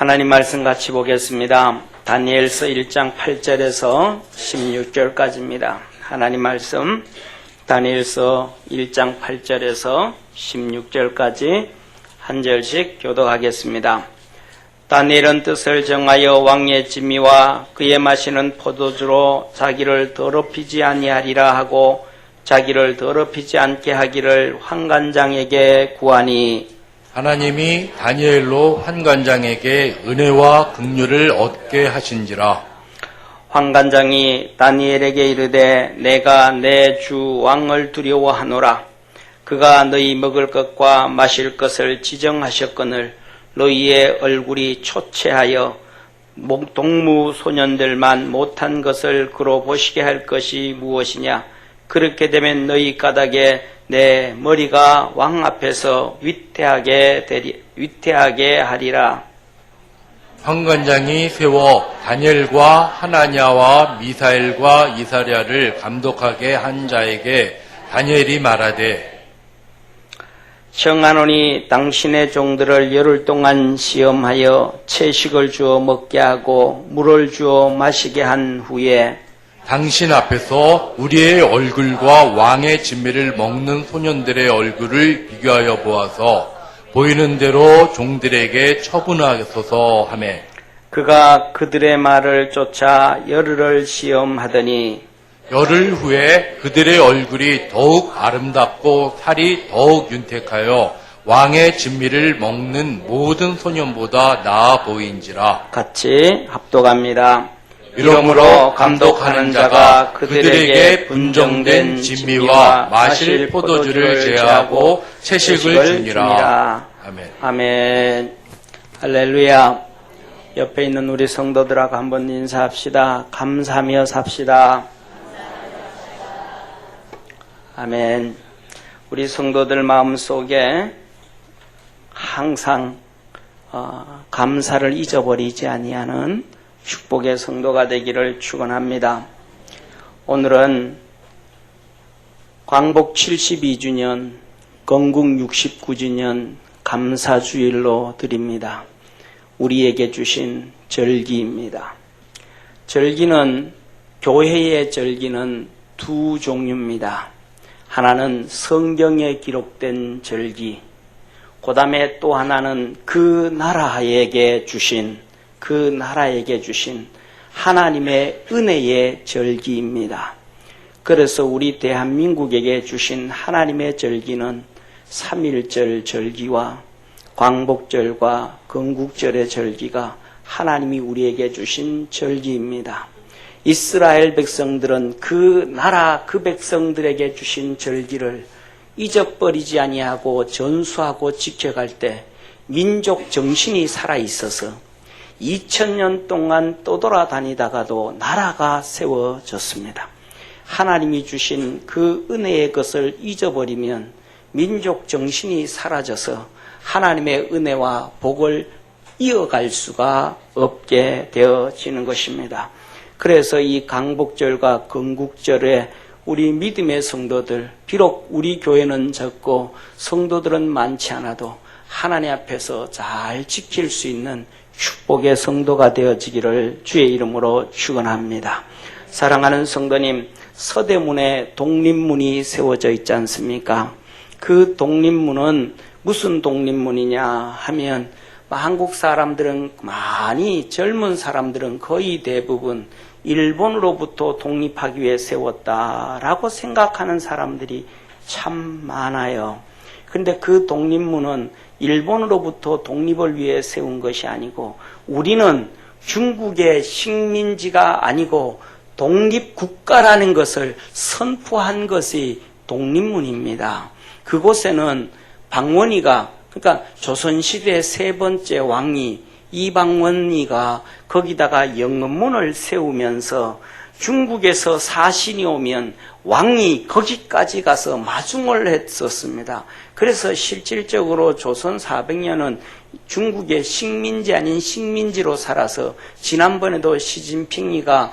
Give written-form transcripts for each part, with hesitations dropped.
하나님 말씀 같이 보겠습니다. 다니엘서 1장 8절에서 16절까지입니다. 하나님 말씀 다니엘서 1장 8절에서 16절까지 한 절씩 교독하겠습니다. 다니엘은 뜻을 정하여 왕의 진미와 그의 마시는 포도주로 자기를 더럽히지 아니하리라 하고 자기를 더럽히지 않게 하기를 환관장에게 구하니 하나님이 다니엘로 환관장에게 은혜와 긍휼을 얻게 하신지라. 환관장이 다니엘에게 이르되 내가 내 주 왕을 두려워하노라. 그가 너희 먹을 것과 마실 것을 지정하셨거늘 너희의 얼굴이 초췌하여 동무 소년들만 못한 것을 그로 보시게 할 것이 무엇이냐. 그렇게 되면 너희 까닭에 내 머리가 왕 앞에서 위태하게 하리라. 환관장이 세워 다니엘과 하나냐와 미사엘과 이사랴를 감독하게 한 자에게 다니엘이 말하되 청하노니 당신의 종들을 열흘 동안 시험하여 채식을 주어 먹게 하고 물을 주어 마시게 한 후에 당신 앞에서 우리의 얼굴과 왕의 진미를 먹는 소년들의 얼굴을 비교하여 보아서 보이는 대로 종들에게 처분하소서 하매 그가 그들의 말을 쫓아 열흘을 시험하더니 열흘 후에 그들의 얼굴이 더욱 아름답고 살이 더욱 윤택하여 왕의 진미를 먹는 모든 소년보다 나아 보인지라. 같이 합독합니다. 이러므로 감독하는 자가 그들에게 분정된 진미와 마실 포도주를 제하고 채식을 주니라. 아멘. 아멘. 할렐루야. 옆에 있는 우리 성도들하고 한번 인사합시다. 감사하며 삽시다. 아멘. 우리 성도들 마음속에 항상 감사를 잊어버리지 아니하는 축복의 성도가 되기를 축원합니다. 오늘은 광복 72주년, 건국 69주년 감사주일로 드립니다. 우리에게 주신 절기입니다. 절기는 교회의 절기는 두 종류입니다. 하나는 성경에 기록된 절기, 그 다음에 또 하나는 그 나라에게 주신 하나님의 은혜의 절기입니다. 그래서 우리 대한민국에게 주신 하나님의 절기는 3.1절 절기와 광복절과 건국절의 절기가 하나님이 우리에게 주신 절기입니다. 이스라엘 백성들은 그 나라 그 백성들에게 주신 절기를 잊어버리지 아니하고 전수하고 지켜갈 때 민족 정신이 살아있어서 2000년 동안 떠돌아다니다가도 나라가 세워졌습니다. 하나님이 주신 그 은혜의 것을 잊어버리면 민족 정신이 사라져서 하나님의 은혜와 복을 이어갈 수가 없게 되어지는 것입니다. 그래서 이 강복절과 건국절에 우리 믿음의 성도들, 비록 우리 교회는 적고 성도들은 많지 않아도 하나님 앞에서 잘 지킬 수 있는 축복의 성도가 되어지기를 주의 이름으로 축원합니다. 사랑하는 성도님, 서대문에 독립문이 세워져 있지 않습니까? 그 독립문은 무슨 독립문이냐 하면 한국 사람들은 많이 젊은 사람들은 거의 대부분 일본으로부터 독립하기 위해 세웠다라고 생각하는 사람들이 참 많아요. 그런데 그 독립문은 일본으로부터 독립을 위해 세운 것이 아니고 우리는 중국의 식민지가 아니고 독립국가라는 것을 선포한 것이 독립문입니다. 그곳에는 방원이가 그러니까 조선시대 세 번째 왕이 이방원이가 거기다가 영문문을 세우면서 중국에서 사신이 오면 왕이 거기까지 가서 마중을 했었습니다. 그래서 실질적으로 조선 400년은 중국의 식민지 아닌 식민지로 살아서 지난번에도 시진핑이가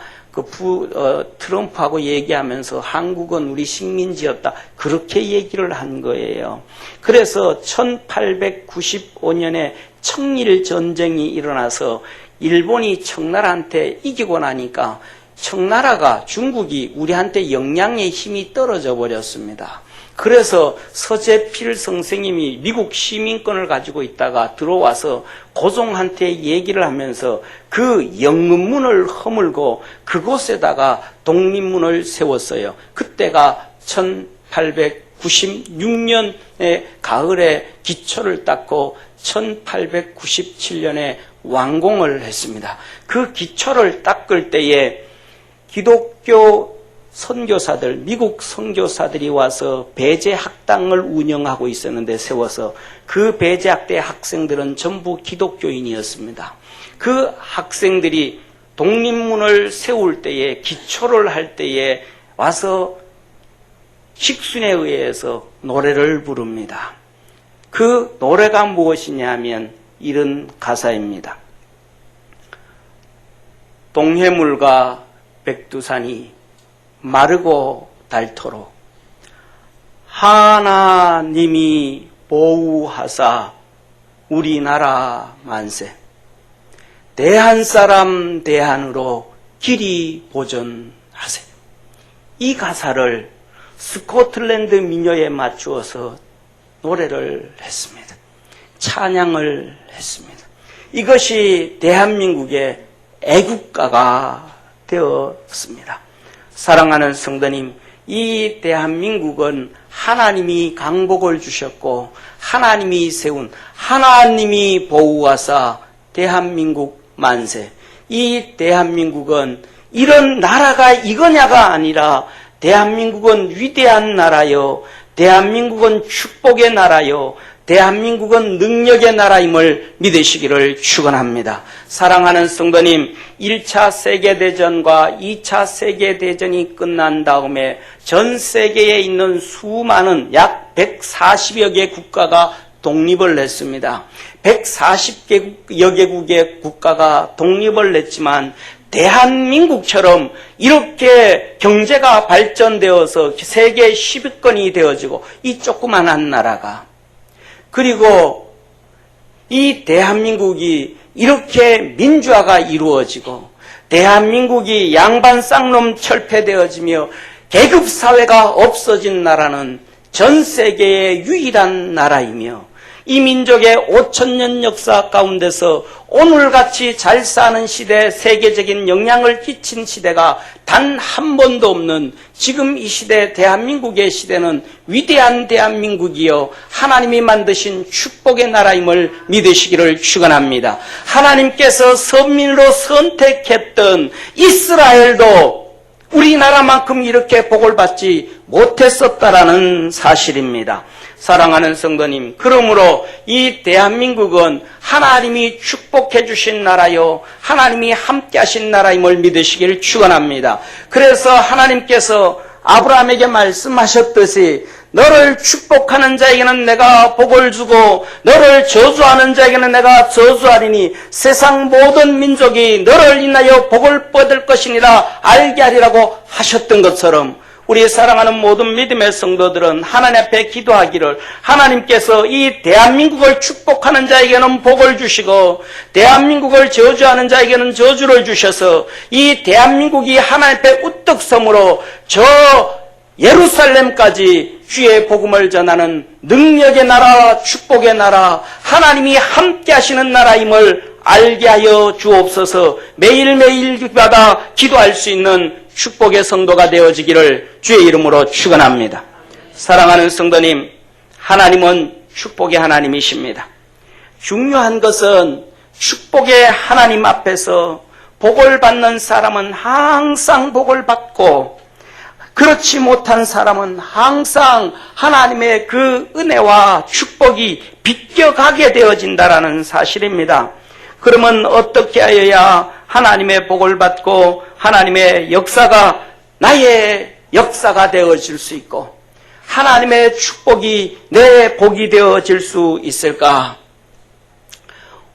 트럼프하고 얘기하면서 한국은 우리 식민지였다. 그렇게 얘기를 한 거예요. 그래서 1895년에 청일 전쟁이 일어나서 일본이 청나라한테 이기고 나니까 청나라가 중국이 우리한테 영향의 힘이 떨어져 버렸습니다. 그래서 서재필 선생님이 미국 시민권을 가지고 있다가 들어와서 고종한테 얘기를 하면서 그 영문문을 허물고 그곳에다가 독립문을 세웠어요. 그때가 1896년의 가을에 기초를 닦고 1897년에 완공을 했습니다. 그 기초를 닦을 때에 기독교 선교사들, 미국 선교사들이 와서 배제학당을 운영하고 있었는데 세워서 그 배제학대 학생들은 전부 기독교인이었습니다. 그 학생들이 독립문을 세울 때에 기초를 할 때에 와서 식순에 의해서 노래를 부릅니다. 그 노래가 무엇이냐 하면 이런 가사입니다. 동해물과 백두산이 마르고 닳도록 하나님이 보호하사 우리나라 만세 대한사람 대한으로 길이 보존하세. 이 가사를 스코틀랜드 민요에 맞추어서 노래를 했습니다. 찬양을 했습니다. 이것이 대한민국의 애국가가 되었습니다. 사랑하는 성도님, 이 대한민국은 하나님이 강복을 주셨고 하나님이 세운 하나님이 보호하사 대한민국 만세. 이 대한민국은 이런 나라가 이거냐가 아니라 대한민국은 위대한 나라요, 대한민국은 축복의 나라요, 대한민국은 능력의 나라임을 믿으시기를 축원합니다. 사랑하는 성도님, 1차 세계대전과 2차 세계대전이 끝난 다음에 전 세계에 있는 수많은 약 140여 개 국가가 독립을 했습니다. 140여 개국의 국가가 독립을 냈지만 대한민국처럼 이렇게 경제가 발전되어서 세계 10위권이 되어지고 이 조그만한 나라가, 그리고 이 대한민국이 이렇게 민주화가 이루어지고 대한민국이 양반 쌍놈 철폐되어지며 계급사회가 없어진 나라는 전 세계의 유일한 나라이며 이 민족의 5,000년 역사 가운데서 오늘같이 잘 사는 시대, 세계적인 영향을 끼친 시대가 단 한 번도 없는 지금 이 시대, 대한민국의 시대는 위대한 대한민국이요 하나님이 만드신 축복의 나라임을 믿으시기를 축원합니다. 하나님께서 선민으로 선택했던 이스라엘도 우리나라만큼 이렇게 복을 받지 못했었다라는 사실입니다. 사랑하는 성도님, 그러므로 이 대한민국은 하나님이 축복해 주신 나라요 하나님이 함께 하신 나라임을 믿으시기를 축원합니다. 그래서 하나님께서 아브라함에게 말씀하셨듯이 너를 축복하는 자에게는 내가 복을 주고 너를 저주하는 자에게는 내가 저주하리니 세상 모든 민족이 너를 인하여 복을 받을 것이니라 알게 하리라고 하셨던 것처럼 우리 사랑하는 모든 믿음의 성도들은 하나님 앞에 기도하기를 하나님께서 이 대한민국을 축복하는 자에게는 복을 주시고 대한민국을 저주하는 자에게는 저주를 주셔서 이 대한민국이 하나님 앞에 우뚝 섬으로 저 예루살렘까지 주의 복음을 전하는 능력의 나라, 축복의 나라, 하나님이 함께 하시는 나라임을 알게 하여 주옵소서. 매일매일마다 기도할 수 있는 축복의 성도가 되어지기를 주의 이름으로 축원합니다. 사랑하는 성도님, 하나님은 축복의 하나님이십니다. 중요한 것은 축복의 하나님 앞에서 복을 받는 사람은 항상 복을 받고 그렇지 못한 사람은 항상 하나님의 그 은혜와 축복이 비껴가게 되어진다라는 사실입니다. 그러면 어떻게 하여야 하나님의 복을 받고 하나님의 역사가 나의 역사가 되어질 수 있고 하나님의 축복이 내 복이 되어질 수 있을까?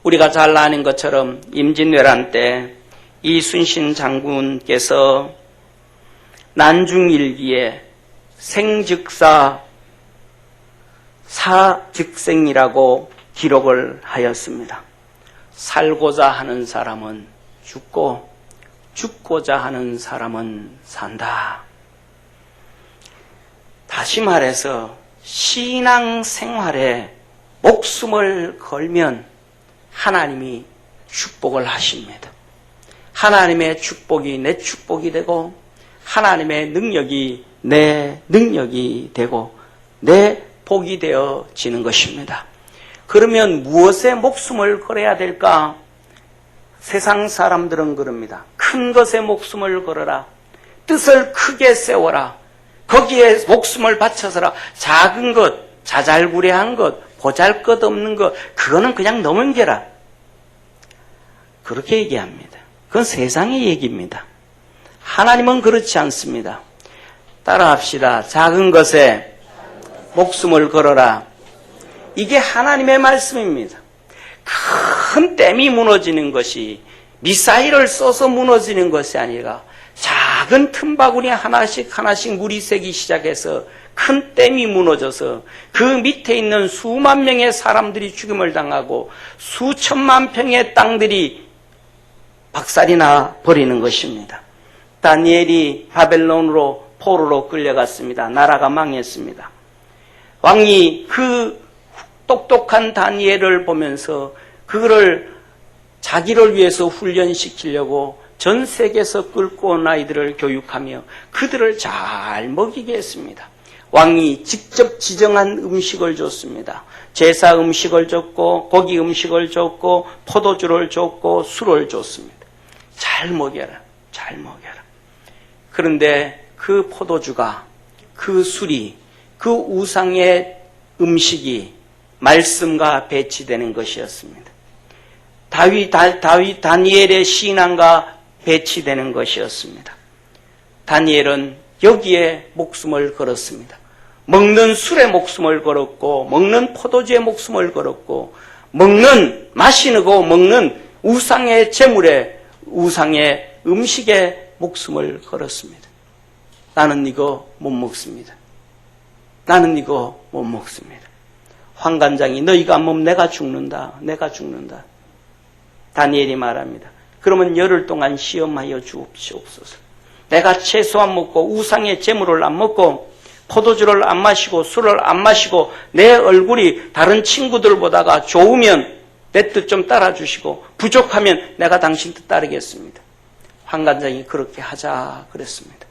우리가 잘 아는 것처럼 임진왜란 때 이순신 장군께서 난중일기에 생즉사 사즉생이라고 기록을 하였습니다. 살고자 하는 사람은 죽고 죽고자 하는 사람은 산다. 다시 말해서 신앙생활에 목숨을 걸면 하나님이 축복을 하십니다. 하나님의 축복이 내 축복이 되고 하나님의 능력이 내 능력이 되고 내 복이 되어지는 것입니다. 그러면 무엇에 목숨을 걸어야 될까? 세상 사람들은 그럽니다. 큰 것에 목숨을 걸어라. 뜻을 크게 세워라. 거기에 목숨을 바쳐서라. 작은 것, 자잘구레한 것, 보잘것없는 것, 그거는 그냥 넘겨라. 그렇게 얘기합니다. 그건 세상의 얘기입니다. 하나님은 그렇지 않습니다. 따라합시다. 작은 것에 목숨을 걸어라. 이게 하나님의 말씀입니다. 큰 댐이 무너지는 것이 미사일을 쏘서 무너지는 것이 아니라 작은 틈바구니 하나씩 하나씩 물이 새기 시작해서 큰 댐이 무너져서 그 밑에 있는 수만 명의 사람들이 죽임을 당하고 수천만 평의 땅들이 박살이 나 버리는 것입니다. 다니엘이 바벨론으로 포로로 끌려갔습니다. 나라가 망했습니다. 왕이 그 똑똑한 다니엘을 보면서 그를 자기를 위해서 훈련시키려고 전 세계에서 끌고 온 아이들을 교육하며 그들을 잘 먹이게 했습니다. 왕이 직접 지정한 음식을 줬습니다. 제사 음식을 줬고 고기 음식을 줬고 포도주를 줬고 술을 줬습니다. 잘 먹여라. 잘 먹여라. 그런데 그 포도주가, 그 술이, 그 우상의 음식이 말씀과 배치되는 것이었습니다. 다니엘의 신앙과 배치되는 것이었습니다. 다니엘은 여기에 목숨을 걸었습니다. 먹는 술에 목숨을 걸었고, 먹는 포도주에 목숨을 걸었고, 마시는 거 먹는 우상의 재물에, 우상의 음식에 목숨을 걸었습니다. 나는 이거 못 먹습니다. 나는 이거 못 먹습니다. 환관장이 너희가 안 먹으면 내가 죽는다. 내가 죽는다. 다니엘이 말합니다. 그러면 열흘 동안 시험하여 주옵소서. 내가 채소 안 먹고 우상의 재물을 안 먹고 포도주를 안 마시고 술을 안 마시고 내 얼굴이 다른 친구들보다가 좋으면 내 뜻 좀 따라주시고 부족하면 내가 당신 뜻 따르겠습니다. 환관장이 그렇게 하자 그랬습니다.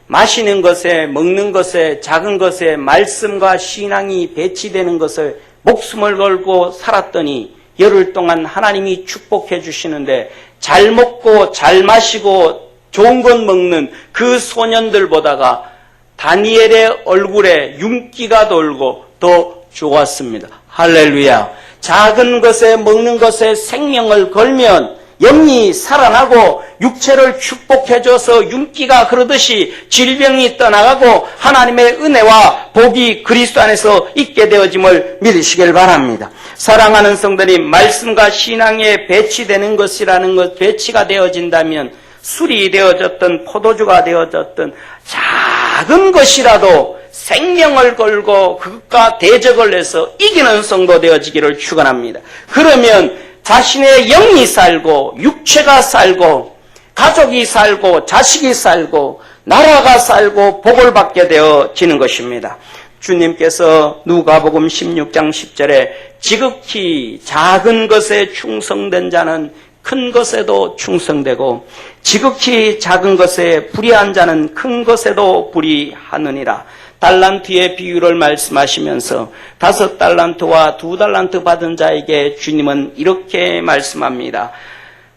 마시는 것에 먹는 것에 작은 것에 말씀과 신앙이 배치되는 것을 목숨을 걸고 살았더니 열흘 동안 하나님이 축복해 주시는데 잘 먹고 잘 마시고 좋은 것 먹는 그 소년들보다가 다니엘의 얼굴에 윤기가 돌고 더 좋았습니다. 할렐루야. 작은 것에 먹는 것에 생명을 걸면 영이 살아나고 육체를 축복해줘서 윤기가 흐르듯이 질병이 떠나가고 하나님의 은혜와 복이 그리스도 안에서 있게 되어짐을 믿으시길 바랍니다. 사랑하는 성도님, 말씀과 신앙에 배치되는 것이라는 것, 배치가 되어진다면 술이 되어졌든 포도주가 되어졌든 작은 것이라도 생명을 걸고 그것과 대적을 해서 이기는 성도 되어지기를 축원합니다. 그러면 자신의 영이 살고 육체가 살고 가족이 살고 자식이 살고 나라가 살고 복을 받게 되어지는 것입니다. 주님께서 누가복음 16장 10절에 지극히 작은 것에 충성된 자는 큰 것에도 충성되고 지극히 작은 것에 불의한 자는 큰 것에도 불의하느니라. 달란트의 비유를 말씀하시면서 5달란트와 2달란트 받은 자에게 주님은 이렇게 말씀합니다.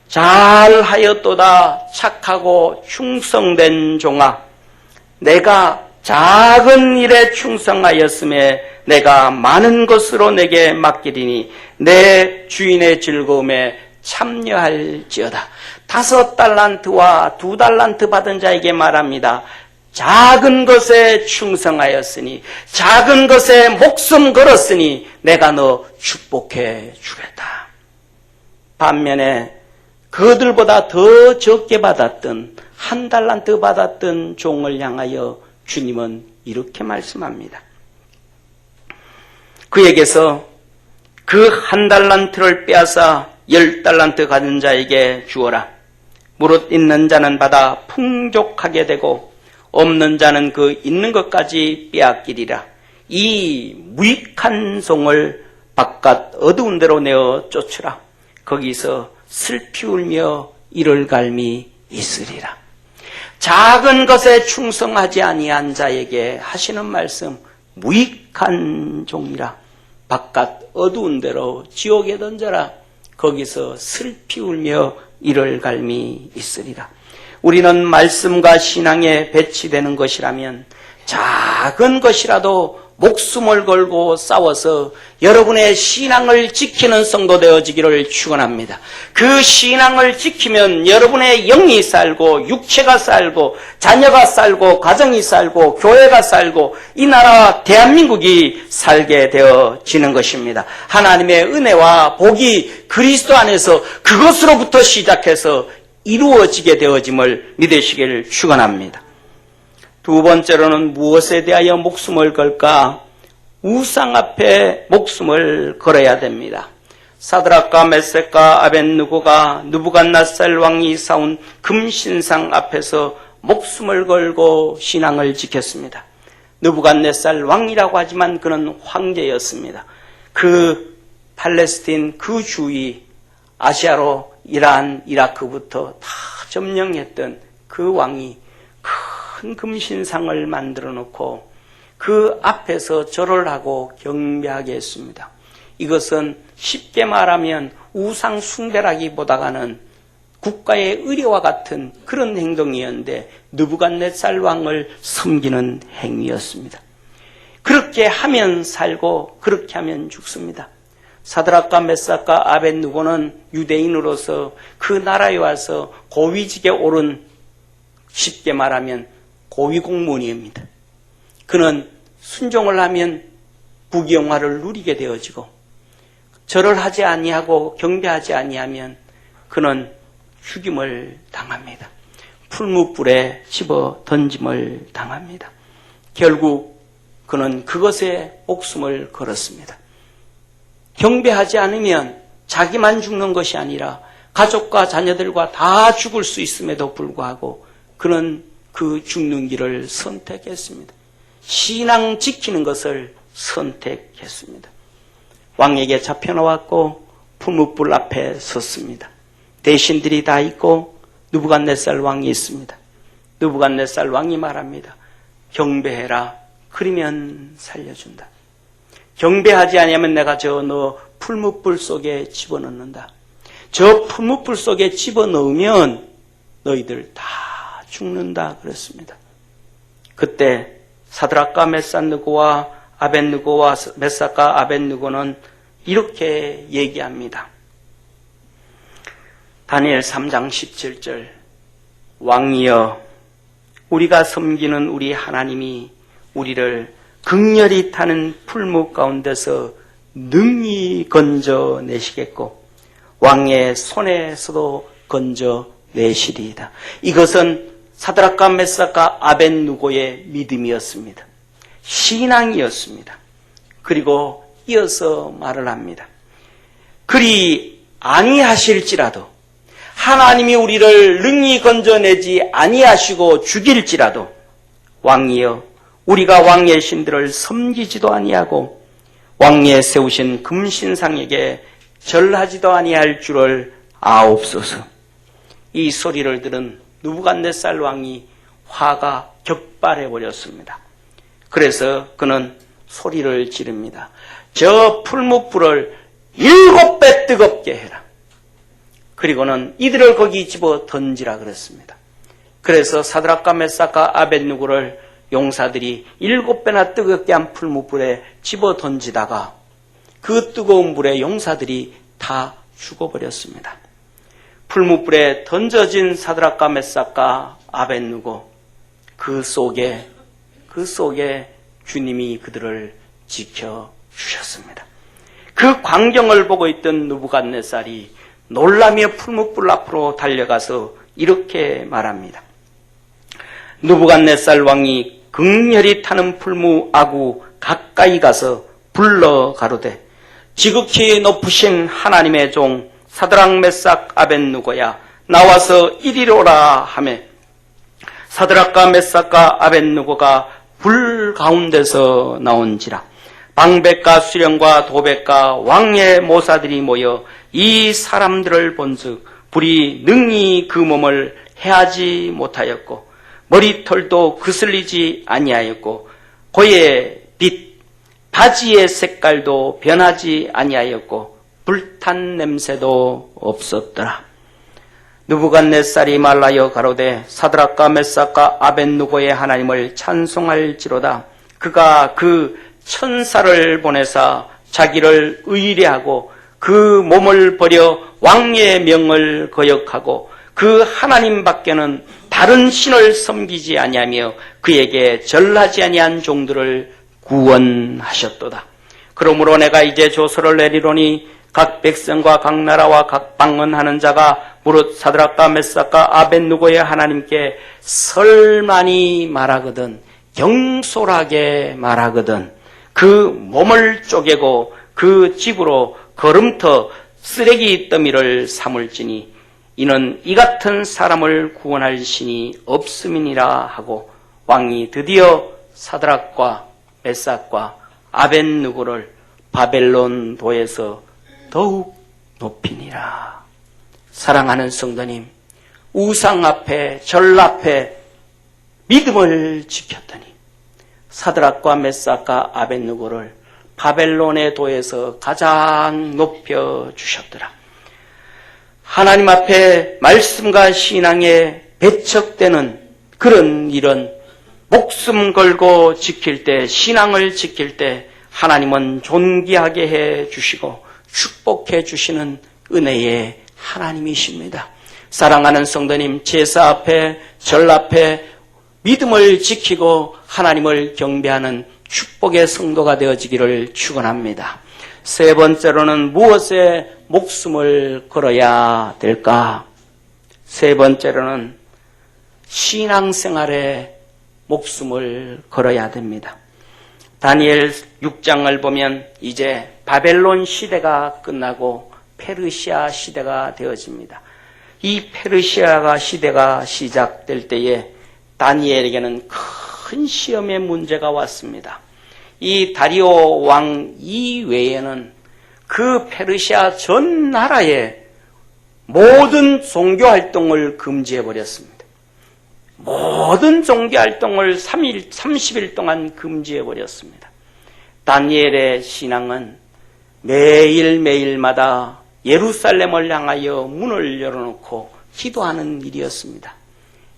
잘하였도다 착하고 충성된 종아, 내가 작은 일에 충성하였음에 내가 많은 것으로 내게 맡기리니 내 주인의 즐거움에 참여할지어다. 5달란트와 2달란트 받은 자에게 말합니다. 작은 것에 충성하였으니 작은 것에 목숨 걸었으니 내가 너 축복해 주겠다. 반면에 그들보다 더 적게 받았던 1달란트 받았던 종을 향하여 주님은 이렇게 말씀합니다. 그에게서 그 1달란트를 빼앗아 10달란트 가진 자에게 주어라. 무릇 있는 자는 받아 풍족하게 되고 없는 자는 그 있는 것까지 빼앗기리라. 이 무익한 종을 바깥 어두운 데로 내어 쫓으라. 거기서 슬피 울며 이를 갈미 있으리라. 작은 것에 충성하지 아니한 자에게 하시는 말씀, 무익한 종이라. 바깥 어두운 데로 지옥에 던져라. 거기서 슬피 울며 이를 갈미 있으리라. 우리는 말씀과 신앙에 배치되는 것이라면 작은 것이라도 목숨을 걸고 싸워서 여러분의 신앙을 지키는 성도 되어지기를 축원합니다. 그 신앙을 지키면 여러분의 영이 살고 육체가 살고 자녀가 살고 가정이 살고 교회가 살고 이 나라 대한민국이 살게 되어지는 것입니다. 하나님의 은혜와 복이 그리스도 안에서 그것으로부터 시작해서 이루어지게 되어짐을 믿으시기를 축원합니다. 두 번째로는 무엇에 대하여 목숨을 걸까? 우상 앞에 목숨을 걸어야 됩니다. 사드락과 메섹과 아벳느고가 느부갓네살 왕이 쌓은 금신상 앞에서 목숨을 걸고 신앙을 지켰습니다. 느부갓네살 왕이라고 하지만 그는 황제였습니다. 그 팔레스틴 그 주위 아시아로 이란, 이라크부터 다 점령했던 그 왕이 큰 금신상을 만들어 놓고 그 앞에서 절을 하고 경배하게 했습니다. 이것은 쉽게 말하면 우상 숭배라기보다는 국가의 의례와 같은 그런 행동이었는데 느부갓네살 왕을 섬기는 행위였습니다. 그렇게 하면 살고 그렇게 하면 죽습니다. 사드락과 메삭과 아벳느고는 유대인으로서 그 나라에 와서 고위직에 오른, 쉽게 말하면 고위공무원입니다. 그는 순종을 하면 부귀영화를 누리게 되어지고 절을 하지 아니하고 경배하지 아니하면 그는 죽임을 당합니다. 풀무불에 집어 던짐을 당합니다. 결국 그는 그것에 목숨을 걸었습니다. 경배하지 않으면 자기만 죽는 것이 아니라 가족과 자녀들과 다 죽을 수 있음에도 불구하고 그는 그 죽는 길을 선택했습니다. 신앙 지키는 것을 선택했습니다. 왕에게 잡혀나왔고 풀무불 앞에 섰습니다. 대신들이 다 있고 느부갓네살 왕이 있습니다. 느부갓네살 왕이 말합니다. 경배해라. 그러면 살려준다. 경배하지 않으면 내가 너 풀무불 속에 집어넣는다. 저 풀무불 속에 집어넣으면 너희들 다 죽는다 그랬습니다. 그때 사드락과 메삭느고와 아벳느고와 메삭과 아벳느고는 이렇게 얘기합니다. 다니엘 3장 17절 왕이여 우리가 섬기는 우리 하나님이 우리를 극렬히 타는 풀무 가운데서 능히 건져내시겠고 왕의 손에서도 건져내시리이다. 이것은 사드락과 메삭과 아벳느고의 믿음이었습니다. 신앙이었습니다. 그리고 이어서 말을 합니다. 그리 아니하실지라도 하나님이 우리를 능히 건져내지 아니하시고 죽일지라도 왕이여 우리가 왕의 신들을 섬기지도 아니하고 왕의 세우신 금신상에게 절하지도 아니할 줄을 아옵소서. 이 소리를 들은 느부갓네살 왕이 화가 격발해 버렸습니다. 그래서 그는 소리를 지릅니다. 저 풀무불을 7배 뜨겁게 해라. 그리고는 이들을 거기 집어 던지라 그랬습니다. 그래서 사드락과 메삭과 아벳느고를 용사들이 7배나 뜨겁게 한 풀무불에 집어 던지다가 그 뜨거운 불에 용사들이 다 죽어버렸습니다. 풀무불에 던져진 사드락과 메삭과 아벳느고 그 속에 주님이 그들을 지켜주셨습니다. 그 광경을 보고 있던 느부갓네살이 놀라며 풀무불 앞으로 달려가서 이렇게 말합니다. 느부갓네살 왕이 극렬히 타는 풀무 아구 가까이 가서 불러 가로되 지극히 높으신 하나님의 종 사드락 메삭 아벳누고야 나와서 이리로라 하며 사드락과 메삭과 아벳누고가 불 가운데서 나온지라. 방백과 수령과 도백과 왕의 모사들이 모여 이 사람들을 본즉 불이 능히 그 몸을 해하지 못하였고 머리털도 그슬리지 아니하였고 고의 빛 바지의 색깔도 변하지 아니하였고 불탄 냄새도 없었더라. 느부갓네살이 말라여 가로되 사드락과 메삭과 아벳누고의 하나님을 찬송할지로다. 그가 그 천사를 보내사 자기를 의뢰하고 그 몸을 버려 왕의 명을 거역하고 그 하나님 밖에는 다른 신을 섬기지 아니하며 그에게 절하지 아니한 종들을 구원하셨도다. 그러므로 내가 이제 조서를 내리노니 각 백성과 각 나라와 각 방언하는 자가 무릇 사드락과 메삭과 아벳누고의 하나님께 설만히 말하거든 경솔하게 말하거든 그 몸을 쪼개고 그 집으로 거름터 쓰레기 더미를 삼을지니 이는 이 같은 사람을 구원할 신이 없음이니라 하고 왕이 드디어 사드락과 메삭과 아벳누고를 바벨론 도에서 더욱 높이니라. 사랑하는 성도님, 우상 앞에 절 앞에 믿음을 지켰더니 사드락과 메삭과 아벳누고를 바벨론의 도에서 가장 높여 주셨더라. 하나님 앞에 말씀과 신앙에 배척되는 그런 일은 목숨 걸고 지킬 때, 신앙을 지킬 때 하나님은 존귀하게 해 주시고 축복해 주시는 은혜의 하나님이십니다. 사랑하는 성도님, 제사 앞에 절 앞에 믿음을 지키고 하나님을 경배하는 축복의 성도가 되어지기를 축원합니다. 세 번째로는 무엇에 목숨을 걸어야 될까? 세 번째로는 신앙생활에 목숨을 걸어야 됩니다. 다니엘 6장을 보면 이제 바벨론 시대가 끝나고 페르시아 시대가 되어집니다. 이 페르시아가 시대가 시작될 때에 다니엘에게는 큰 시험의 문제가 왔습니다. 이 다리오 왕 이외에는 그 페르시아 전 나라에 모든 종교 활동을 금지해 버렸습니다. 모든 종교 활동을 30일 동안 금지해 버렸습니다. 다니엘의 신앙은 매일매일마다 예루살렘을 향하여 문을 열어놓고 기도하는 일이었습니다.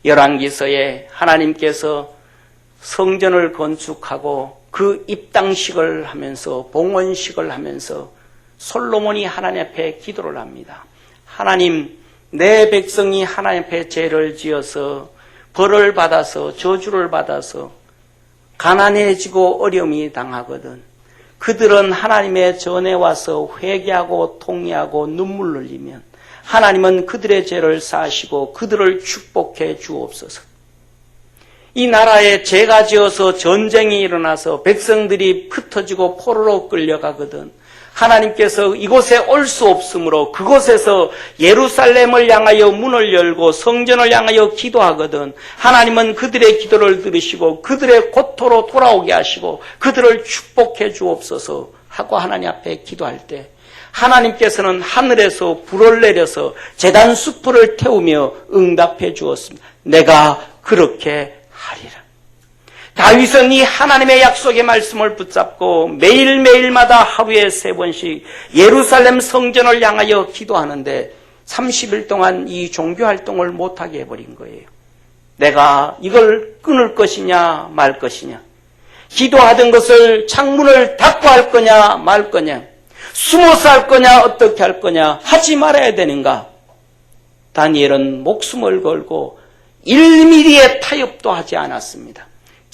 열왕기서에 하나님께서 성전을 건축하고 그 입당식을 하면서 봉헌식을 하면서 솔로몬이 하나님 앞에 기도를 합니다. 하나님, 내 백성이 하나님 앞에 죄를 지어서 벌을 받아서 저주를 받아서 가난해지고 어려움이 당하거든. 그들은 하나님의 전에 와서 회개하고 통회하고 눈물 흘리면 하나님은 그들의 죄를 사하시고 그들을 축복해 주옵소서. 이 나라에 죄가 지어서 전쟁이 일어나서 백성들이 흩어지고 포로로 끌려가거든. 하나님께서 이곳에 올 수 없으므로 그곳에서 예루살렘을 향하여 문을 열고 성전을 향하여 기도하거든. 하나님은 그들의 기도를 들으시고 그들의 고토로 돌아오게 하시고 그들을 축복해 주옵소서 하고 하나님 앞에 기도할 때 하나님께서는 하늘에서 불을 내려서 제단 수풀을 태우며 응답해 주었습니다. 내가 그렇게 하리라. 다윗은 이 하나님의 약속의 말씀을 붙잡고 매일매일마다 하루에 3번씩 예루살렘 성전을 향하여 기도하는데 30일 동안 이 종교활동을 못하게 해버린 거예요. 내가 이걸 끊을 것이냐 말 것이냐, 기도하던 것을 창문을 닫고 할 거냐 말 거냐, 숨어서 할 거냐 어떻게 할 거냐, 하지 말아야 되는가. 다니엘은 목숨을 걸고 1mm의 타협도 하지 않았습니다.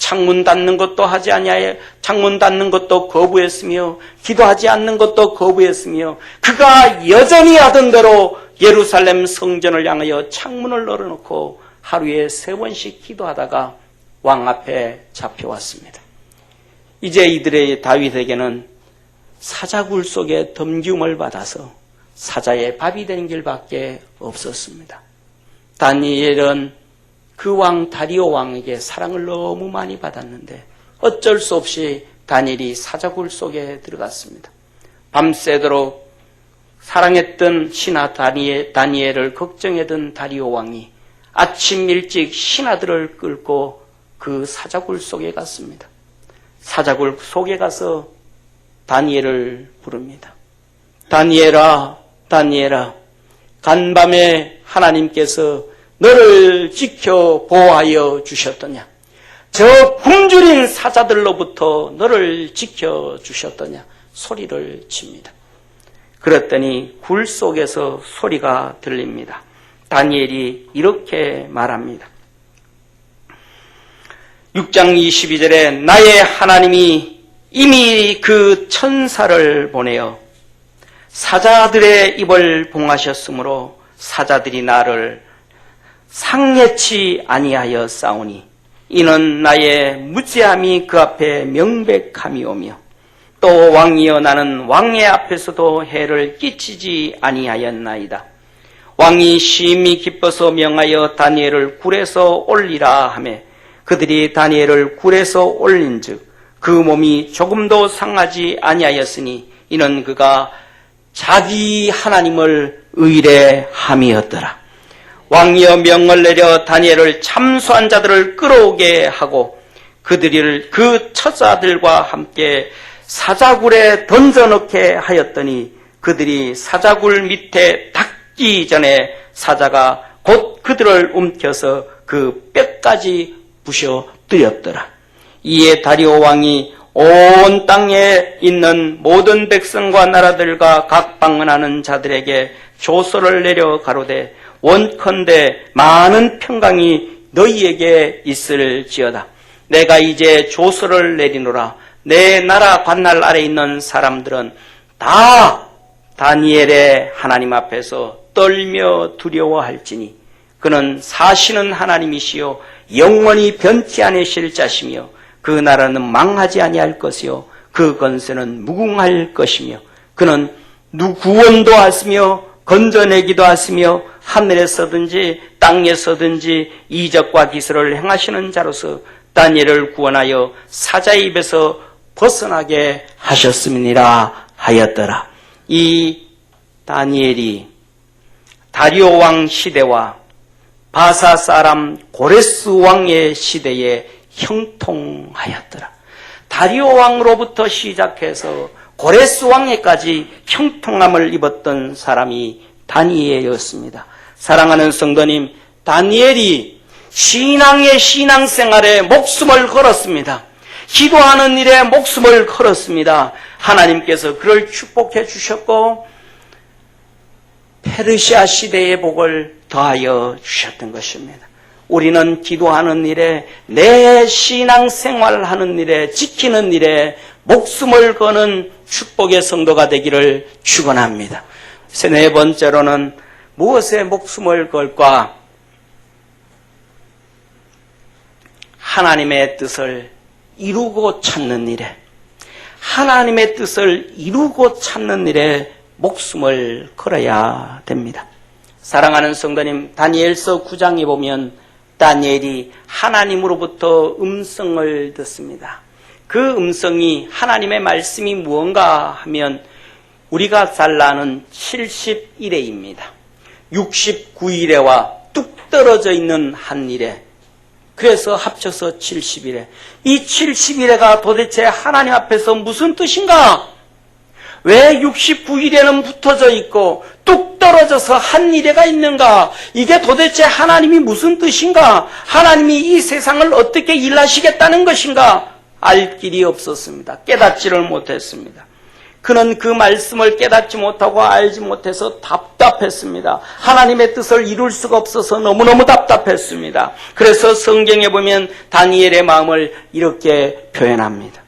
창문 닫는 것도 하지 아니하여 창문 닫는 것도 거부했으며 기도하지 않는 것도 거부했으며 그가 여전히 하던 대로 예루살렘 성전을 향하여 창문을 열어놓고 하루에 3번씩 기도하다가 왕 앞에 잡혀왔습니다. 이제 이들의 다윗에게는 사자굴 속에 덤기움을 받아서 사자의 밥이 되는 길밖에 없었습니다. 다니엘은 그 왕 다리오 왕에게 사랑을 너무 많이 받았는데 어쩔 수 없이 다니엘이 사자굴 속에 들어갔습니다. 밤새도록 사랑했던 신하 다니엘을 걱정했던 다리오 왕이 아침 일찍 신하들을 끌고 그 사자굴 속에 갔습니다. 사자굴 속에 가서 다니엘을 부릅니다. 다니엘아, 다니엘아, 간밤에 하나님께서 너를 지켜 보호하여 주셨더냐? 저 굶주린 사자들로부터 너를 지켜 주셨더냐? 소리를 칩니다. 그랬더니 굴 속에서 소리가 들립니다. 다니엘이 이렇게 말합니다. 6장 22절에 나의 하나님이 이미 그 천사를 보내어 사자들의 입을 봉하셨으므로 사자들이 나를 상해치 아니하여 싸우니 이는 나의 무죄함이 그 앞에 명백함이오며 또 왕이여 나는 왕의 앞에서도 해를 끼치지 아니하였나이다. 왕이 심히 기뻐서 명하여 다니엘을 굴에서 올리라 하며 그들이 다니엘을 굴에서 올린즉 그 몸이 조금도 상하지 아니하였으니 이는 그가 자기 하나님을 의뢰함이었더라. 왕이여 명을 내려 다니엘을 참수한 자들을 끌어오게 하고 그들을 그 처자들과 함께 사자굴에 던져넣게 하였더니 그들이 사자굴 밑에 닿기 전에 사자가 곧 그들을 움켜서 그 뼈까지 부셔뜨렸더라. 이에 다리오 왕이 온 땅에 있는 모든 백성과 나라들과 각 방언하는 자들에게 조서를 내려 가로되 원컨대 많은 평강이 너희에게 있을지어다. 내가 이제 조서를 내리노라. 내 나라 관날 아래 있는 사람들은 다 다니엘의 하나님 앞에서 떨며 두려워할지니 그는 사시는 하나님이시요 영원히 변치 않으실 자시며 그 나라는 망하지 아니할 것이요 그 건세는 무궁할 것이며 그는 구원도 하시며 건져내기도 하시며 하늘에서든지 땅에서든지 이적과 기술을 행하시는 자로서 다니엘을 구원하여 사자의 입에서 벗어나게 하셨음이니라 하였더라. 이 다니엘이 다리오 왕 시대와 바사 사람 고레스 왕의 시대에 형통하였더라. 다리오 왕으로부터 시작해서 고레스 왕에까지 형통함을 입었던 사람이 다니엘이었습니다. 사랑하는 성도님, 다니엘이 신앙의 신앙생활에 목숨을 걸었습니다. 기도하는 일에 목숨을 걸었습니다. 하나님께서 그를 축복해 주셨고 페르시아 시대의 복을 더하여 주셨던 것입니다. 우리는 기도하는 일에 내 신앙생활하는 일에 지키는 일에 목숨을 거는 축복의 성도가 되기를 축원합니다. 네 번째로는 무엇에 목숨을 걸까? 하나님의 뜻을 이루고 찾는 일에 하나님의 뜻을 이루고 찾는 일에 목숨을 걸어야 됩니다. 사랑하는 성도님, 다니엘서 9장에 보면 다니엘이 하나님으로부터 음성을 듣습니다. 그 음성이 하나님의 말씀이 무언가 하면 우리가 잘 아는 70일에입니다. 69일에와 뚝 떨어져 있는 한 일에, 그래서 합쳐서 70일에. 이 70일에가 도대체 하나님 앞에서 무슨 뜻인가? 왜 69일에는 붙어져 있고 뚝 떨어져서 한 일에가 있는가? 이게 도대체 하나님이 무슨 뜻인가? 하나님이 이 세상을 어떻게 일하시겠다는 것인가? 알 길이 없었습니다. 깨닫지를 못했습니다. 그는 그 말씀을 깨닫지 못하고 알지 못해서 답답했습니다. 하나님의 뜻을 이룰 수가 없어서 너무너무 답답했습니다. 그래서 성경에 보면 다니엘의 마음을 이렇게 표현합니다.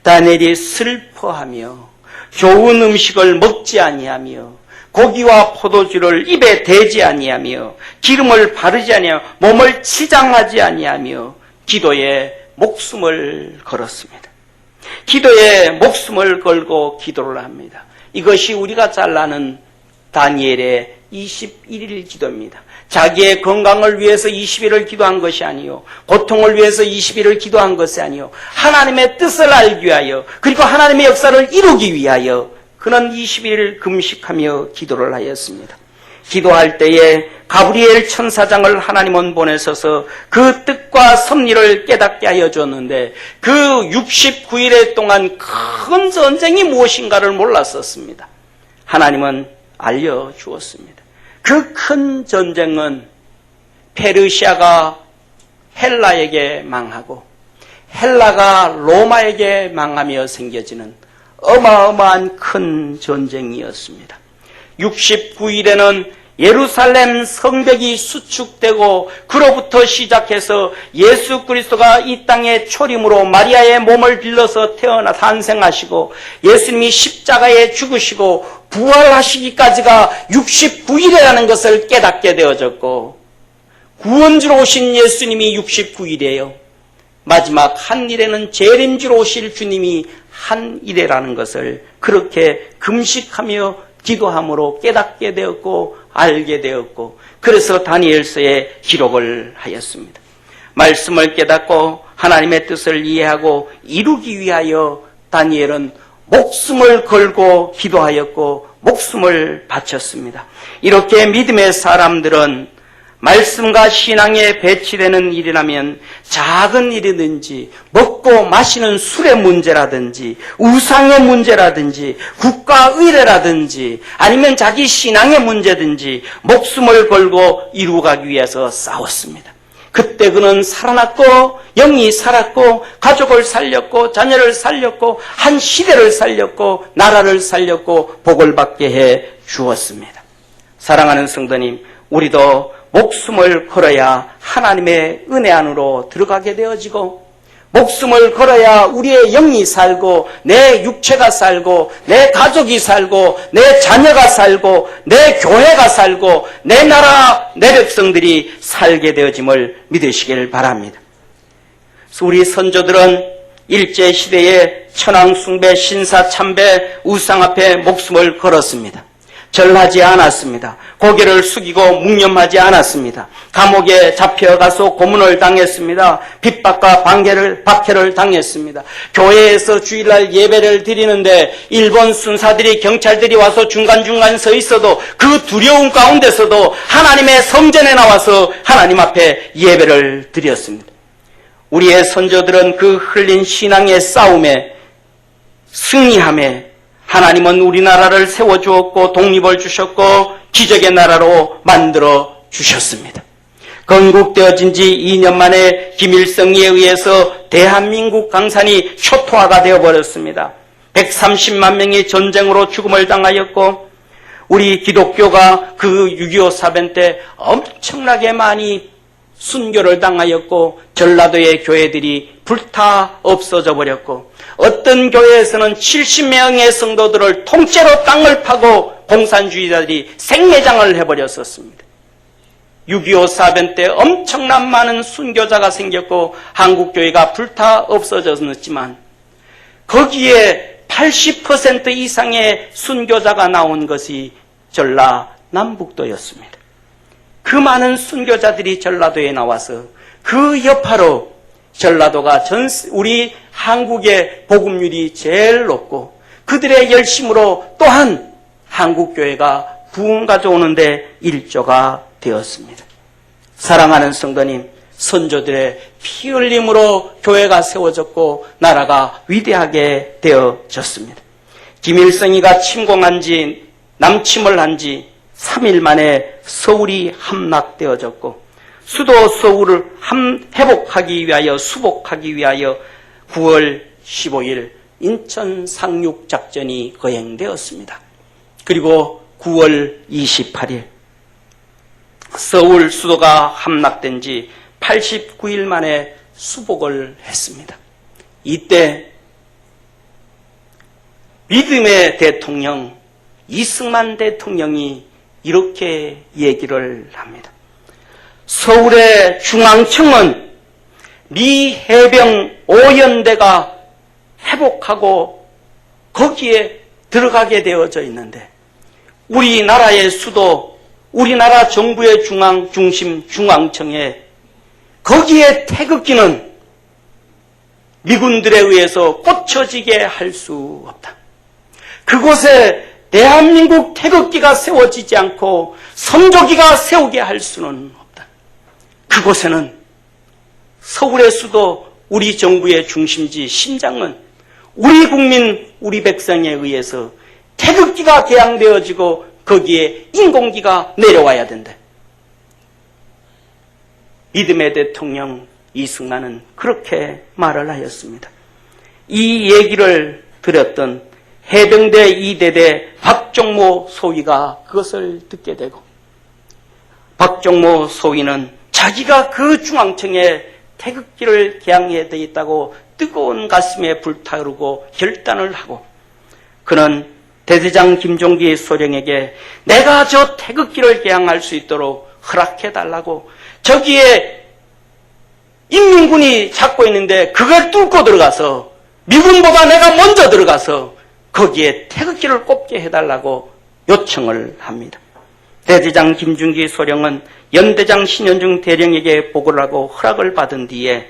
다니엘이 슬퍼하며 좋은 음식을 먹지 아니하며 고기와 포도주를 입에 대지 아니하며 기름을 바르지 아니하며 몸을 치장하지 아니하며 기도에 목숨을 걸었습니다. 기도에 목숨을 걸고 기도를 합니다. 이것이 우리가 잘 아는 다니엘의 21일 기도입니다. 자기의 건강을 위해서 20일을 기도한 것이 아니요, 고통을 위해서 20일을 기도한 것이 아니요, 하나님의 뜻을 알기 위하여, 그리고 하나님의 역사를 이루기 위하여 그는 20일 금식하며 기도를 하였습니다. 기도할 때에 가브리엘 천사장을 하나님은 보내셔서 그 뜻과 섭리를 깨닫게 하여 줬는데, 그 69일의 동안 큰 전쟁이 무엇인가를 몰랐었습니다. 하나님은 알려주었습니다. 그 큰 전쟁은 페르시아가 헬라에게 망하고 헬라가 로마에게 망하며 생겨지는 어마어마한 큰 전쟁이었습니다. 69일에는 예루살렘 성벽이 수축되고, 그로부터 시작해서 예수 그리스도가 이 땅에 초림으로 마리아의 몸을 빌려서 탄생하시고, 예수님이 십자가에 죽으시고 부활하시기까지가 69일이라는 것을 깨닫게 되어졌고, 구원주로 오신 예수님이 69일이에요. 마지막 한 일에는 재림주로 오실 주님이 한 일이라는 것을 그렇게 금식하며 기도함으로 깨닫게 되었고 알게 되었고, 그래서 다니엘서에 기록을 하였습니다. 말씀을 깨닫고 하나님의 뜻을 이해하고 이루기 위하여 다니엘은 목숨을 걸고 기도하였고 목숨을 바쳤습니다. 이렇게 믿음의 사람들은 말씀과 신앙에 배치되는 일이라면 작은 일이든지 먹고 마시는 술의 문제라든지 우상의 문제라든지 국가의례라든지 아니면 자기 신앙의 문제든지 목숨을 걸고 이루어가기 위해서 싸웠습니다. 그때 그는 살아났고 영이 살았고 가족을 살렸고 자녀를 살렸고 한 시대를 살렸고 나라를 살렸고 복을 받게 해 주었습니다. 사랑하는 성도님, 우리도 목숨을 걸어야 하나님의 은혜 안으로 들어가게 되어지고, 목숨을 걸어야 우리의 영이 살고 내 육체가 살고 내 가족이 살고 내 자녀가 살고 내 교회가 살고 내 나라 내 백성들이 살게 되어짐을 믿으시길 바랍니다. 우리 선조들은 일제시대에 천황숭배, 신사참배, 우상 앞에 목숨을 걸었습니다. 절하지 않았습니다. 고개를 숙이고 묵념하지 않았습니다. 감옥에 잡혀가서 고문을 당했습니다. 핍박과 박해를 당했습니다. 교회에서 주일날 예배를 드리는데 일본 순사들이, 경찰들이 와서 중간중간 서 있어도 그 두려움 가운데서도 하나님의 성전에 나와서 하나님 앞에 예배를 드렸습니다. 우리의 선조들은 그 흘린 신앙의 싸움에 승리함에 하나님은 우리나라를 세워주었고 독립을 주셨고 기적의 나라로 만들어 주셨습니다. 건국되어진 지 2년 만에 김일성에 의해서 대한민국 강산이 초토화가 되어버렸습니다. 130만 명이 전쟁으로 죽음을 당하였고, 우리 기독교가 그 6.25 사변 때 엄청나게 많이 순교를 당하였고, 전라도의 교회들이 불타 없어져 버렸고, 어떤 교회에서는 70명의 성도들을 통째로 땅을 파고 공산주의자들이 생매장을 해버렸었습니다. 6.25 사변 때 엄청난 많은 순교자가 생겼고 한국교회가 불타 없어졌지만 거기에 80% 이상의 순교자가 나온 것이 전라남북도였습니다. 그 많은 순교자들이 전라도에 나와서 그 여파로 전라도가 우리 한국의 복음률이 제일 높고 그들의 열심으로 또한 한국교회가 부흥 가져오는데 일조가 되었습니다. 사랑하는 성도님, 선조들의 피 흘림으로 교회가 세워졌고 나라가 위대하게 되어졌습니다. 김일성이가 남침을 한 지 3일 만에 서울이 함락되어졌고 수도 서울을 회복하기 위하여 수복하기 위하여 9월 15일 인천 상륙작전이 거행되었습니다. 그리고 9월 28일 서울 수도가 함락된 지 89일 만에 수복을 했습니다. 이때 믿음의 대통령 이승만 대통령이 이렇게 얘기를 합니다. 서울의 중앙청은 미 해병 5연대가 회복하고 거기에 들어가게 되어져 있는데 우리나라의 수도, 우리나라 정부의 중심 중앙청에 거기에 태극기는 미군들에 의해서 꽂혀지게 할 수 없다. 그곳에 대한민국 태극기가 세워지지 않고 선조기가 세우게 할 수는 없다. 그곳에는 서울의 수도, 우리 정부의 중심지 심장은 우리 국민, 우리 백성에 의해서 태극기가 개양되어지고 거기에 인공기가 내려와야 된다. 믿음의 대통령 이승만은 그렇게 말을 하였습니다. 이 얘기를 들었던 해병대 2대대 박정모 소위가 그것을 듣게 되고, 박정모 소위는 자기가 그 중앙청에 태극기를 개양해야 되겠다고 뜨거운 가슴에 불타오르고 결단을 하고, 그는 대대장 김종기 소령에게 내가 저 태극기를 개양할 수 있도록 허락해달라고, 저기에 인민군이 잡고 있는데 그걸 뚫고 들어가서 미군보다 내가 먼저 들어가서 거기에 태극기를 꼽게 해달라고 요청을 합니다. 대대장 김중기 소령은 연대장 신현중 대령에게 보고를 하고 허락을 받은 뒤에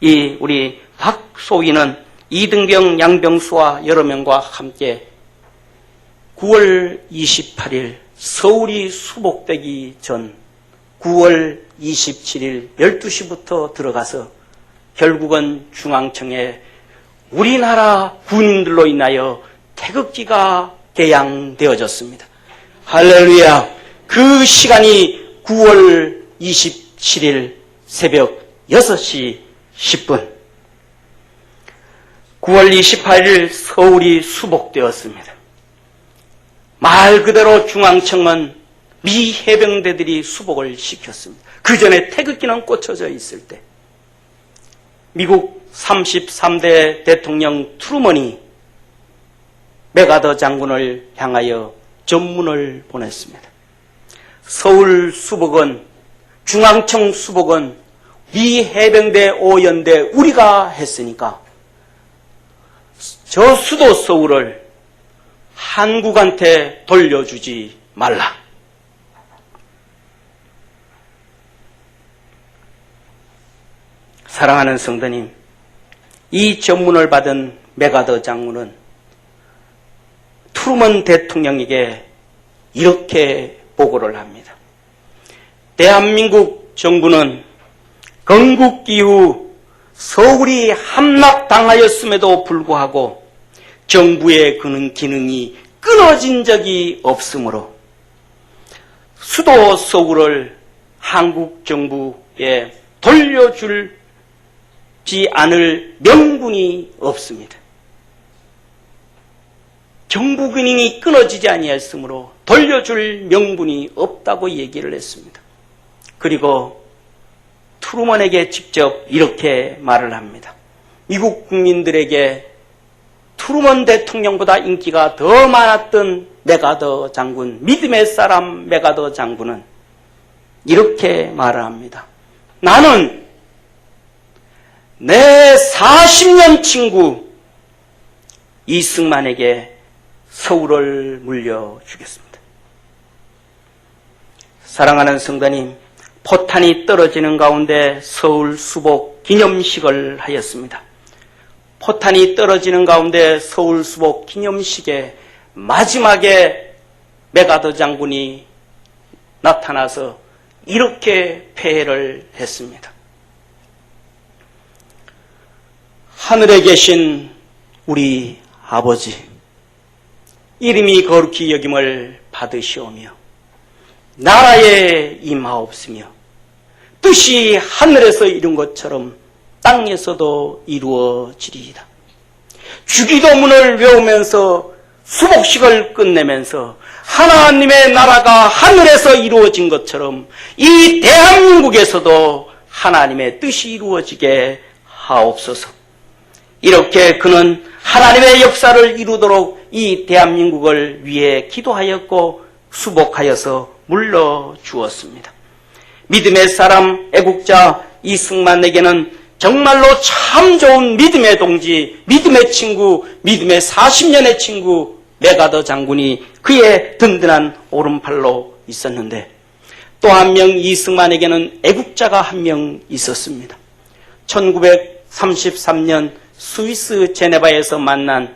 이 우리 박소위는 이등병 양병수와 여러 명과 함께 9월 28일 서울이 수복되기 전 9월 27일 12시부터 들어가서 결국은 중앙청에 우리나라 군인들로 인하여 태극기가 개양되어졌습니다. 할렐루야. 그 시간이 9월 27일 새벽 6시 10분. 9월 28일 서울이 수복되었습니다. 말 그대로 중앙청은 미 해병대들이 수복을 시켰습니다. 그 전에 태극기는 꽂혀져 있을 때 미국 33대 대통령 트루먼이 맥아더 장군을 향하여 전문을 보냈습니다. 서울 수복은, 중앙청 수복은 미 해병대 5연대 우리가 했으니까 저 수도 서울을 한국한테 돌려주지 말라. 사랑하는 성도님, 이 전문을 받은 맥아더 장군은 트루먼 대통령에게 이렇게 보고를 합니다. 대한민국 정부는 건국기 후 서울이 함락당하였음에도 불구하고 정부의 그는 기능이 끊어진 적이 없으므로 수도 서울을 한국 정부에 돌려줄지 않을 명분이 없습니다. 정부 기능이 끊어지지 아니했으므로 돌려줄 명분이 없다고 얘기를 했습니다. 그리고 트루먼에게 직접 이렇게 말을 합니다. 미국 국민들에게 트루먼 대통령보다 인기가 더 많았던 맥아더 장군, 믿음의 사람 맥아더 장군은 이렇게 말을 합니다. 나는 내 40년 친구 이승만에게 서울을 물려주겠습니다. 사랑하는 성도님, 포탄이 떨어지는 가운데 서울 수복 기념식을 하였습니다. 포탄이 떨어지는 가운데 서울 수복 기념식에 마지막에 맥아더 장군이 나타나서 이렇게 폐회를 했습니다. 하늘에 계신 우리 아버지, 이름이 거룩히 여김을 받으시오며 나라에 임하옵으며 뜻이 하늘에서 이룬 것처럼 땅에서도 이루어지리이다. 주기도문을 외우면서 수복식을 끝내면서 하나님의 나라가 하늘에서 이루어진 것처럼 이 대한민국에서도 하나님의 뜻이 이루어지게 하옵소서. 이렇게 그는 하나님의 역사를 이루도록 이 대한민국을 위해 기도하였고 수복하여서 물러주었습니다. 믿음의 사람 애국자 이승만에게는 정말로 참 좋은 믿음의 동지, 믿음의 친구, 믿음의 40년의 친구 맥아더 장군이 그의 든든한 오른팔로 있었는데, 또 한 명 이승만에게는 애국자가 한 명 있었습니다. 1933년 스위스 제네바에서 만난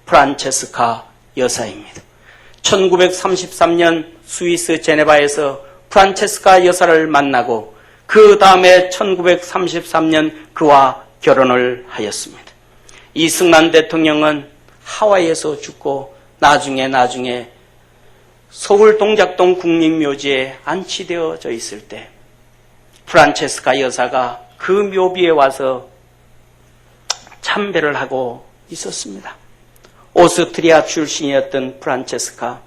프란체스카 여사입니다. 1933년 스위스 제네바에서 프란체스카 여사를 만나고 그 다음에 1933년 그와 결혼을 하였습니다. 이승만 대통령은 하와이에서 죽고 나중에 서울 동작동 국립묘지에 안치되어져 있을 때 프란체스카 여사가 그 묘비에 와서 참배를 하고 있었습니다. 오스트리아 출신이었던 프란체스카,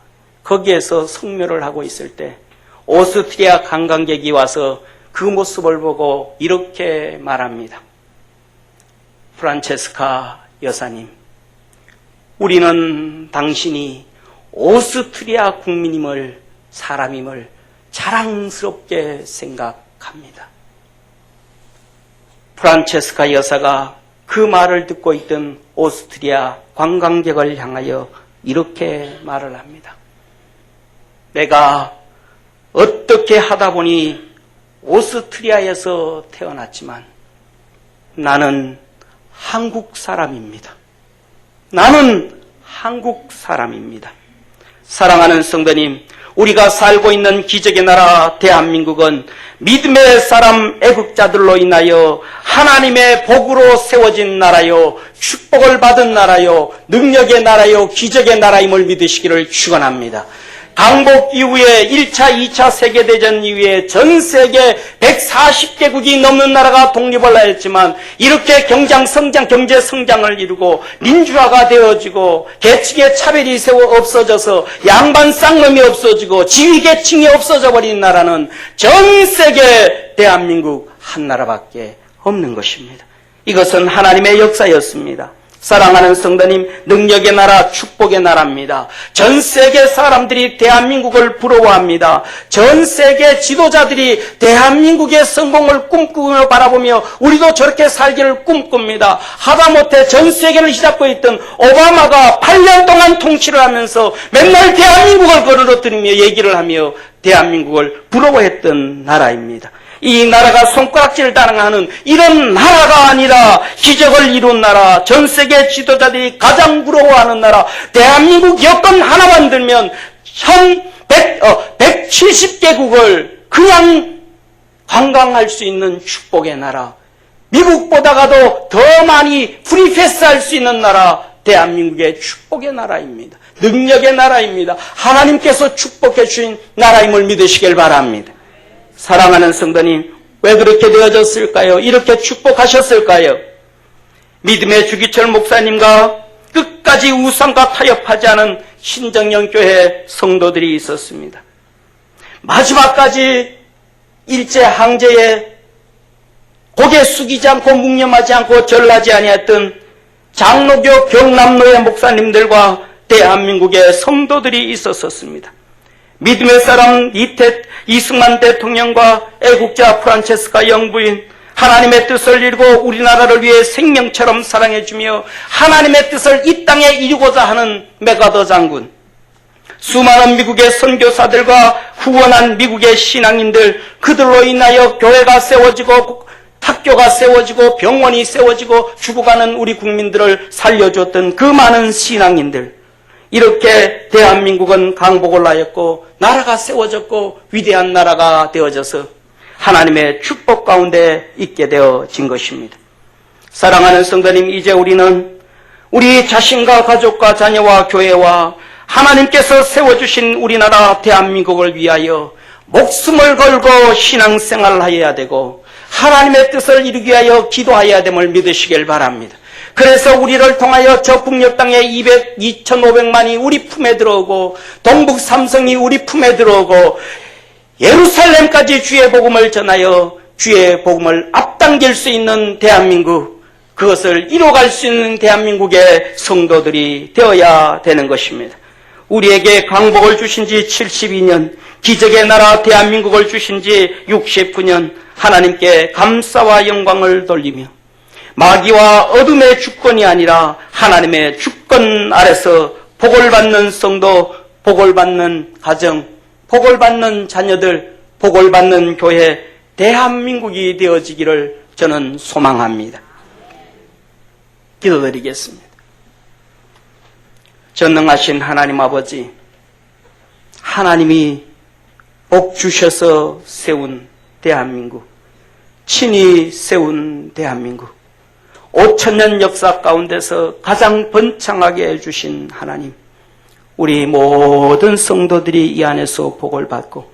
거기에서 성묘를 하고 있을 때 오스트리아 관광객이 와서 그 모습을 보고 이렇게 말합니다. 프란체스카 여사님, 우리는 당신이 오스트리아 국민임을, 사람임을 자랑스럽게 생각합니다. 프란체스카 여사가 그 말을 듣고 있던 오스트리아 관광객을 향하여 이렇게 말을 합니다. 내가 어떻게 하다 보니 오스트리아에서 태어났지만 나는 한국 사람입니다. 나는 한국 사람입니다. 사랑하는 성도님, 우리가 살고 있는 기적의 나라 대한민국은 믿음의 사람 애국자들로 인하여 하나님의 복으로 세워진 나라요, 축복을 받은 나라요, 능력의 나라요, 기적의 나라임을 믿으시기를 축원합니다. 강복 이후에 1차, 2차 세계대전 이후에 전 세계 140개국이 넘는 나라가 독립을 하였지만 이렇게 경제 성장을 이루고 민주화가 되어지고 계층의 차별이 없어져서 양반 쌍놈이 없어지고 지위계층이 없어져 버린 나라는 전 세계 대한민국 한 나라밖에 없는 것입니다. 이것은 하나님의 역사였습니다. 사랑하는 성도님, 능력의 나라, 축복의 나라입니다. 전 세계 사람들이 대한민국을 부러워합니다. 전 세계 지도자들이 대한민국의 성공을 꿈꾸며 바라보며 우리도 저렇게 살기를 꿈꿉니다. 하다못해 전 세계를 휘잡고 있던 오바마가 8년 동안 통치를 하면서 맨날 대한민국을 거르러뜨리며 얘기를 하며 대한민국을 부러워했던 나라입니다. 이 나라가 손가락질 당하는 이런 나라가 아니라 기적을 이룬 나라, 전 세계 지도자들이 가장 부러워하는 나라, 대한민국 여건 하나만 들면 170개국을 그냥 관광할 수 있는 축복의 나라, 미국보다가도 더 많이 프리패스할 수 있는 나라, 대한민국의 축복의 나라입니다. 능력의 나라입니다. 하나님께서 축복해 주신 나라임을 믿으시길 바랍니다. 사랑하는 성도님, 왜 그렇게 되어졌을까요? 이렇게 축복하셨을까요? 믿음의 주기철 목사님과 끝까지 우상과 타협하지 않은 신정영교회 성도들이 있었습니다. 마지막까지 일제항제에 고개 숙이지 않고 묵념하지 않고 절하지 아니했던 장로교 경남로의 목사님들과 대한민국의 성도들이 있었습니다. 믿음의 사람 이승만 대통령과 애국자 프란체스카 영부인, 하나님의 뜻을 이루고 우리나라를 위해 생명처럼 사랑해주며 하나님의 뜻을 이 땅에 이루고자 하는 메가더 장군, 수많은 미국의 선교사들과 후원한 미국의 신앙인들, 그들로 인하여 교회가 세워지고 학교가 세워지고 병원이 세워지고 죽어가는 우리 국민들을 살려줬던 그 많은 신앙인들, 이렇게 대한민국은 강복을 하였고 나라가 세워졌고 위대한 나라가 되어져서 하나님의 축복 가운데 있게 되어진 것입니다. 사랑하는 성도님, 이제 우리는 우리 자신과 가족과 자녀와 교회와 하나님께서 세워주신 우리나라 대한민국을 위하여 목숨을 걸고 신앙생활을 하여야 되고 하나님의 뜻을 이루기 위하여 기도해야 됨을 믿으시길 바랍니다. 그래서 우리를 통하여 저 북녘 땅에 2,500만이 우리 품에 들어오고 동북 삼성이 우리 품에 들어오고 예루살렘까지 주의 복음을 전하여 주의 복음을 앞당길 수 있는 대한민국, 그것을 이뤄갈 수 있는 대한민국의 성도들이 되어야 되는 것입니다. 우리에게 강복을 주신 지 72년, 기적의 나라 대한민국을 주신 지 69년 하나님께 감사와 영광을 돌리며 마귀와 어둠의 주권이 아니라 하나님의 주권 아래서 복을 받는 성도, 복을 받는 가정, 복을 받는 자녀들, 복을 받는 교회, 대한민국이 되어지기를 저는 소망합니다. 기도드리겠습니다. 전능하신 하나님 아버지, 하나님이 복 주셔서 세운 대한민국, 친히 세운 대한민국, 5,000년 역사 가운데서 가장 번창하게 해주신 하나님, 우리 모든 성도들이 이 안에서 복을 받고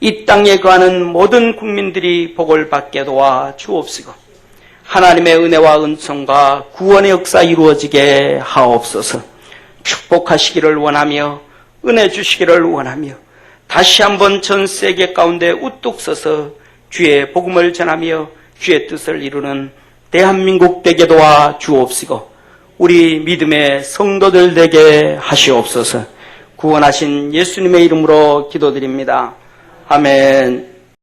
이 땅에 거하는 모든 국민들이 복을 받게 도와 주옵시고, 하나님의 은혜와 은총과 구원의 역사 이루어지게 하옵소서. 축복하시기를 원하며 은혜 주시기를 원하며 다시 한번 전 세계 가운데 우뚝 서서 주의 복음을 전하며 주의 뜻을 이루는 대한민국 되게 도와 주옵시고, 우리 믿음의 성도들 되게 하시옵소서. 구원하신 예수님의 이름으로 기도드립니다. 아멘.